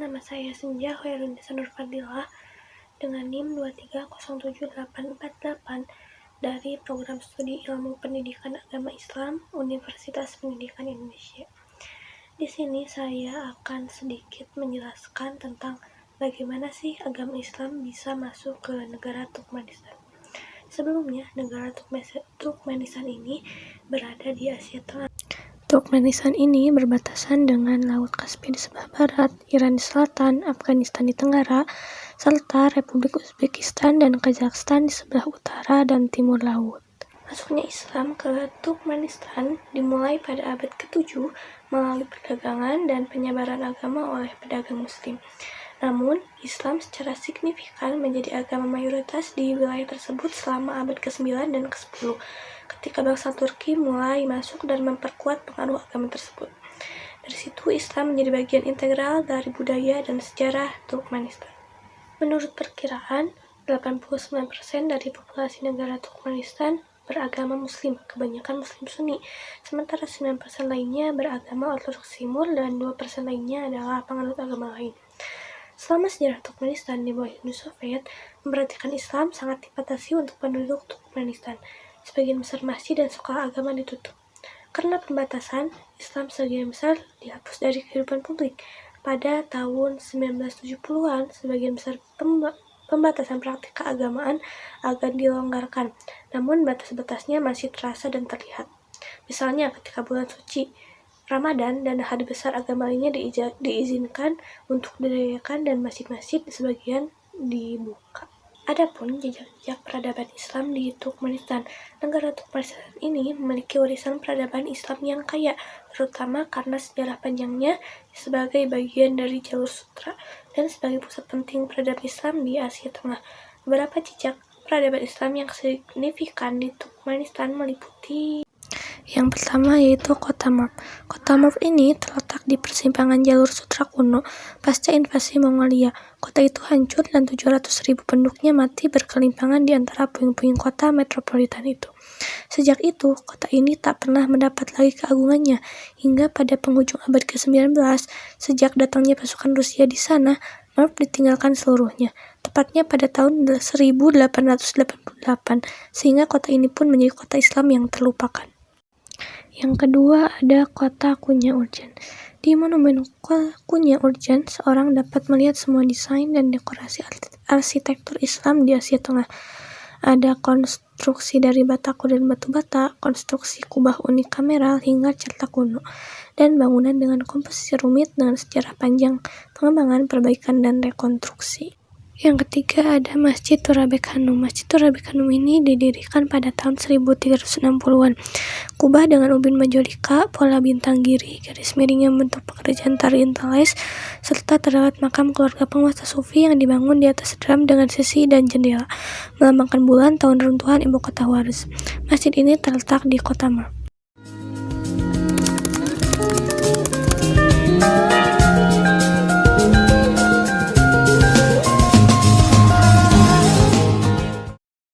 nama saya Senja Hoirunisa Nurfadilah dengan NIM 2307848 dari Program Studi Ilmu Pendidikan Agama Islam Universitas Pendidikan Indonesia. Di sini saya akan sedikit menjelaskan tentang bagaimana sih agama Islam bisa masuk ke negara Turkmenistan. Sebelumnya, negara Turkmenistan ini berada di Asia Tengah. Turkmenistan ini berbatasan dengan Laut Kaspia di sebelah barat, Iran di selatan, Afghanistan di tenggara, serta Republik Uzbekistan dan Kazakhstan di sebelah utara dan timur laut. Masuknya Islam ke Turkmenistan dimulai pada abad ke-7 melalui perdagangan dan penyebaran agama oleh pedagang muslim. Namun, Islam secara signifikan menjadi agama mayoritas di wilayah tersebut selama abad ke-9 dan ke-10, ketika bangsa Turki mulai masuk dan memperkuat pengaruh agama tersebut. Dari situ, Islam menjadi bagian integral dari budaya dan sejarah Turkmenistan. Menurut perkiraan, 89% dari populasi negara Turkmenistan beragama Muslim, kebanyakan Muslim Sunni, sementara 9% lainnya beragama Ortodoks Timur dan 2% lainnya adalah penganut agama lain. Selama sejarah Turkmenistan di bawah Uni Soviet, memperhatikan Islam sangat dibatasi untuk penduduk Turkmenistan. Sebagian besar masjid dan sekolah agama ditutup. Karena pembatasan, Islam sebagian besar dihapus dari kehidupan publik. Pada tahun 1970-an, sebagian besar pembatasan praktik keagamaan akan dilonggarkan, namun batas-batasnya masih terasa dan terlihat. Misalnya ketika bulan suci Ramadan dan hari besar agama lainnya diizinkan untuk dirayakan dan masjid-masjid sebagian dibuka. Adapun jejak-jejak peradaban Islam di Turkmenistan, negara Turkmenistan ini memiliki warisan peradaban Islam yang kaya, terutama karena sejarah panjangnya sebagai bagian dari jalur sutra dan sebagai pusat penting peradaban Islam di Asia Tengah. Beberapa jejak peradaban Islam yang signifikan di Turkmenistan meliputi yang pertama yaitu Kota Merv. Kota Merv ini terletak di persimpangan jalur sutra kuno pasca invasi Mongolia. Kota itu hancur dan 700.000 penduduknya mati berkelimpangan di antara puing-puing kota metropolitan itu. Sejak itu, kota ini tak pernah mendapat lagi keagungannya, hingga pada penghujung abad ke-19, sejak datangnya pasukan Rusia di sana, Merv ditinggalkan seluruhnya, tepatnya pada tahun 1888, sehingga kota ini pun menjadi kota Islam yang terlupakan. Yang kedua ada Kota Kunya Urgen. Di Monumen Kunya Urgen, seorang dapat melihat semua desain dan dekorasi arsitektur Islam di Asia Tengah. Ada konstruksi dari bataku dan batu bata, konstruksi kubah unik kameral hingga cetak kuno, dan bangunan dengan komposisi rumit dengan sejarah panjang, pengembangan, perbaikan, dan rekonstruksi. Yang ketiga ada Masjid Turabek Hanum. Masjid Turabek Hanum ini didirikan pada tahun 1360-an. Kubah dengan ubin majolika, pola bintang giri, garis miring yang bentuk pekerjaan Orientalis, serta terdapat makam keluarga penguasa Sufi yang dibangun di atas dram dengan sisi dan jendela, melambangkan bulan tahun runtuhan ibu kota Warz. Masjid ini terletak di Kota Merv.